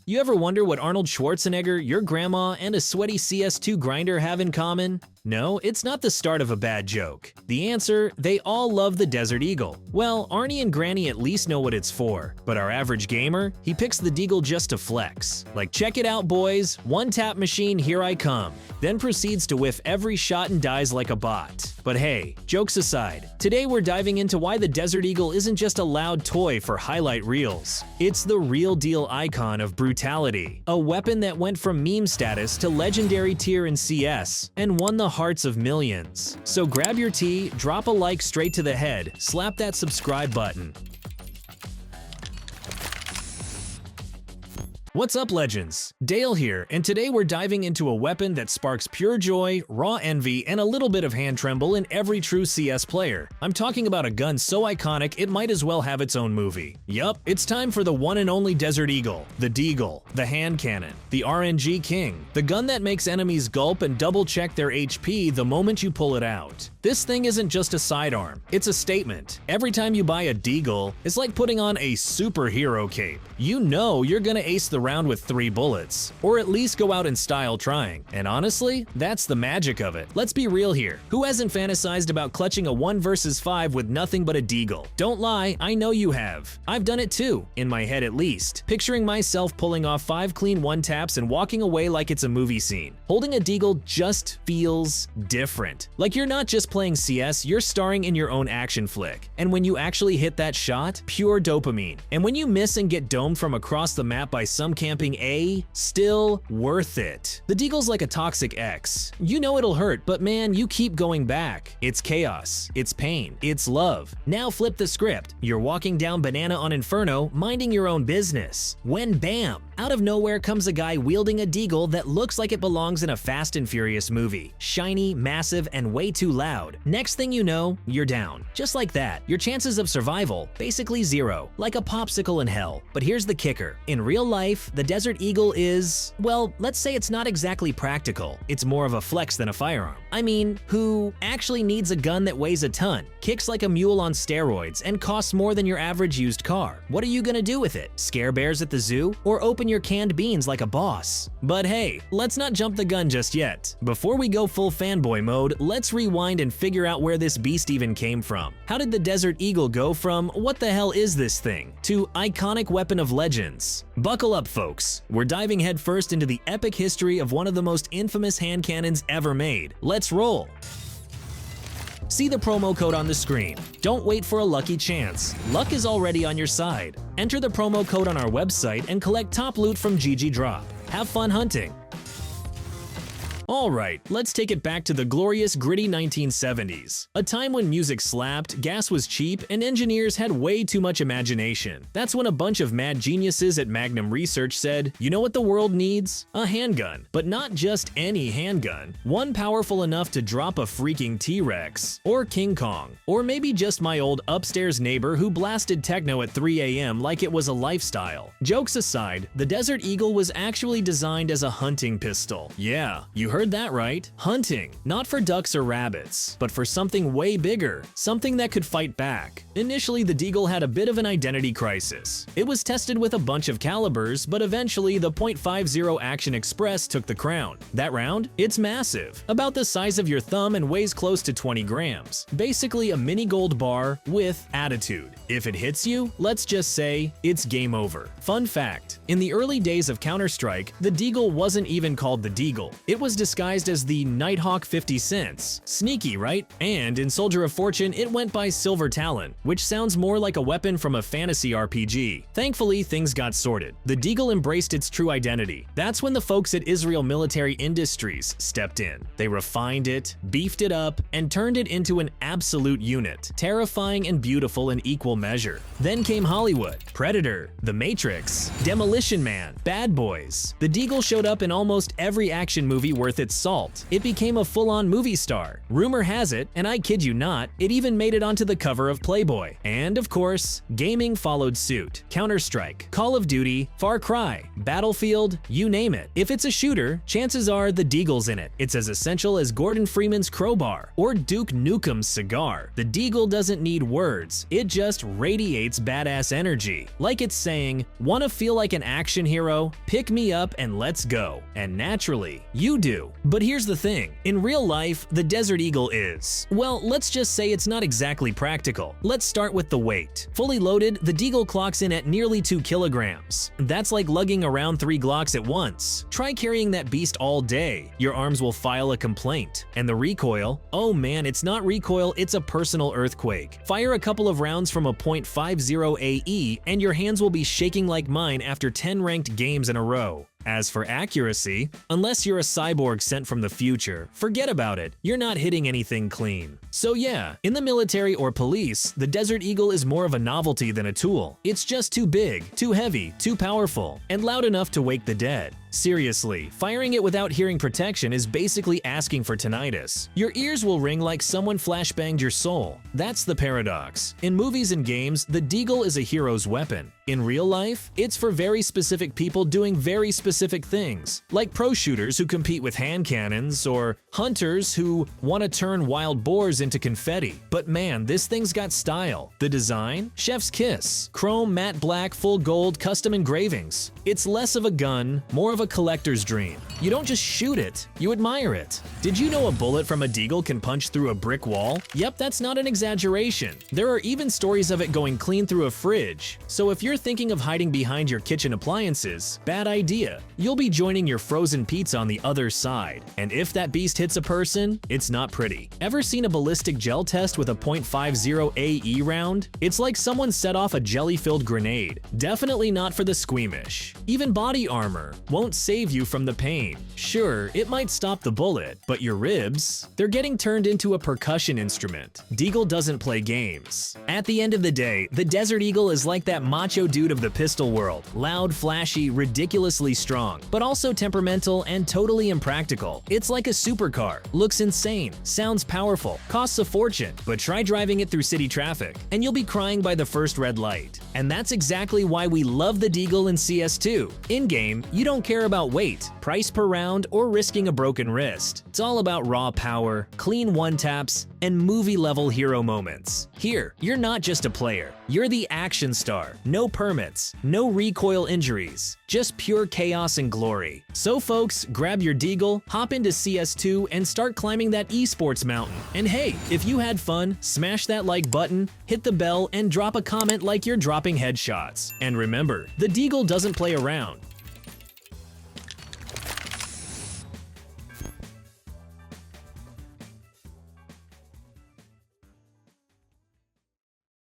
You ever wonder what Arnold Schwarzenegger, your grandma, and a sweaty CS2 grinder have in common? No, it's not the start of a bad joke. The answer, they all love the Desert Eagle. Well, Arnie and Granny at least know what it's for, but our average gamer, he picks the Deagle just to flex. Like, check it out boys, one tap machine, here I come. Then proceeds to whiff every shot and dies like a bot. But hey, jokes aside, today we're diving into why the Desert Eagle isn't just a loud toy for highlight reels. It's the real deal icon of brutality, a weapon that went from meme status to legendary tier in CS, and won the hearts of millions. So grab your tea, drop a like straight to the head, slap that subscribe button. What's up, legends? Deagle here, and today we're diving into a weapon that sparks pure joy, raw envy, and a little bit of hand tremble in every true CS player. I'm talking about a gun so iconic it might as well have its own movie. Yup, it's time for the one and only Desert Eagle, the Deagle, the hand cannon, the RNG king, the gun that makes enemies gulp and double-check their HP the moment you pull it out. This thing isn't just a sidearm, it's a statement. Every time you buy a Deagle, it's like putting on a superhero cape. You know you're gonna ace the round with 3 bullets, or at least go out in style trying. And honestly, that's the magic of it. Let's be real here. Who hasn't fantasized about clutching a 1 versus 5 with nothing but a Deagle? Don't lie, I know you have. I've done it too, in my head at least. Picturing myself pulling off 5 clean 1-taps and walking away like it's a movie scene. Holding a Deagle just feels different. Like you're not just playing CS, you're starring in your own action flick. And when you actually hit that shot, pure dopamine. And when you miss and get domed from across the map by some camping A, still worth it. The Deagle's like a toxic ex. You know it'll hurt, but man, you keep going back. It's chaos, it's pain, it's love. Now flip the script. You're walking down Banana on Inferno, minding your own business. When bam, out of nowhere comes a guy wielding a Deagle that looks like it belongs in a Fast and Furious movie. Shiny, massive, and way too loud. Next thing you know, you're down. Just like that, your chances of survival, basically zero, like a popsicle in hell. But here's the kicker. In real life, the Desert Eagle is, well, let's say it's not exactly practical. It's more of a flex than a firearm. I mean, who actually needs a gun that weighs a ton, kicks like a mule on steroids, and costs more than your average used car? What are you gonna do with it? Scare bears at the zoo? Or open your canned beans like a boss? But hey, let's not jump the gun just yet. Before we go full fanboy mode, let's rewind and figure out where this beast even came from. How did the Desert Eagle go from "what the hell is this thing" to iconic weapon of legends? Buckle up, folks. We're diving headfirst into the epic history of one of the most infamous hand cannons ever made. Let's roll. See the promo code on the screen. Don't wait for a lucky chance. Luck is already on your side. Enter the promo code on our website and collect top loot from GGDrop. Have fun hunting. Alright, let's take it back to the glorious, gritty 1970s. A time when music slapped, gas was cheap, and engineers had way too much imagination. That's when a bunch of mad geniuses at Magnum Research said, you know what the world needs? A handgun. But not just any handgun. One powerful enough to drop a freaking T-Rex. Or King Kong. Or maybe just my old upstairs neighbor who blasted techno at 3 AM like it was a lifestyle. Jokes aside, the Desert Eagle was actually designed as a hunting pistol. Yeah, you heard that right. Hunting. Not for ducks or rabbits, but for something way bigger. Something that could fight back. Initially, the Deagle had a bit of an identity crisis. It was tested with a bunch of calibers, but eventually the .50 Action Express took the crown. That round? It's massive. About the size of your thumb and weighs close to 20 grams. Basically a mini gold bar with attitude. If it hits you, let's just say, it's game over. Fun fact, in the early days of Counter-Strike, the Deagle wasn't even called the Deagle. It was disguised as the Nighthawk 50 cents. Sneaky, right? And in Soldier of Fortune, it went by Silver Talon, which sounds more like a weapon from a fantasy RPG. Thankfully, things got sorted. The Deagle embraced its true identity. That's when the folks at Israel Military Industries stepped in. They refined it, beefed it up, and turned it into an absolute unit, terrifying and beautiful in equal measure. Then came Hollywood, Predator, The Matrix, Demolition Man, Bad Boys. The Deagle showed up in almost every action movie worth worth its salt. It became a full-on movie star. Rumor has it, and I kid you not, it even made it onto the cover of Playboy. And of course, gaming followed suit. Counter-Strike, Call of Duty, Far Cry, Battlefield, you name it. If it's a shooter, chances are the Deagle's in it. It's as essential as Gordon Freeman's crowbar or Duke Nukem's cigar. The Deagle doesn't need words, it just radiates badass energy. Like it's saying, wanna feel like an action hero? Pick me up and let's go. And naturally, you do. But here's the thing, in real life, the Desert Eagle is, well, let's just say it's not exactly practical. Let's start with the weight. Fully loaded, the Deagle clocks in at nearly 2 kilograms. That's like lugging around 3 Glocks at once. Try carrying that beast all day. Your arms will file a complaint. And the recoil? Oh man, it's not recoil, it's a personal earthquake. Fire a couple of rounds from a .50 AE and your hands will be shaking like mine after 10 ranked games in a row. As for accuracy, unless you're a cyborg sent from the future, forget about it, you're not hitting anything clean. So yeah, in the military or police, the Desert Eagle is more of a novelty than a tool. It's just too big, too heavy, too powerful, and loud enough to wake the dead. Seriously, firing it without hearing protection is basically asking for tinnitus. Your ears will ring like someone flashbanged your soul. That's the paradox. In movies and games, the Deagle is a hero's weapon. In real life, it's for very specific people doing very specific things, like pro shooters who compete with hand cannons or hunters who want to turn wild boars into confetti. But man, this thing's got style. The design? Chef's kiss. Chrome, matte black, full gold, custom engravings. It's less of a gun, more of a collector's dream. You don't just shoot it, you admire it. Did you know a bullet from a Deagle can punch through a brick wall? Yep, that's not an exaggeration. There are even stories of it going clean through a fridge. So if you're thinking of hiding behind your kitchen appliances, bad idea. You'll be joining your frozen pizza on the other side. And if that beast hits a person, it's not pretty. Ever seen a ballistic gel test with a .50 AE round? It's like someone set off a jelly-filled grenade. Definitely not for the squeamish. Even body armor won't save you from the pain. Sure, it might stop the bullet, but your ribs, they're getting turned into a percussion instrument. Deagle doesn't play games. At the end of the day, the Desert Eagle is like that macho dude of the pistol world. Loud, flashy, ridiculously strong, but also temperamental and totally impractical. It's like a supercar. Looks insane, sounds powerful, costs a fortune, but try driving it through city traffic, and you'll be crying by the first red light. And that's exactly why we love the Deagle in CS2. In-game, you don't care about weight, price per round, or risking a broken wrist. It's all about raw power, clean one-taps, and movie-level hero moments. Here, you're not just a player, you're the action star. No permits, no recoil injuries, just pure chaos and glory. So folks, grab your Deagle, hop into CS2, and start climbing that esports mountain. And hey, if you had fun, smash that like button, hit the bell, and drop a comment like you're dropping headshots. And remember, the Deagle doesn't play around.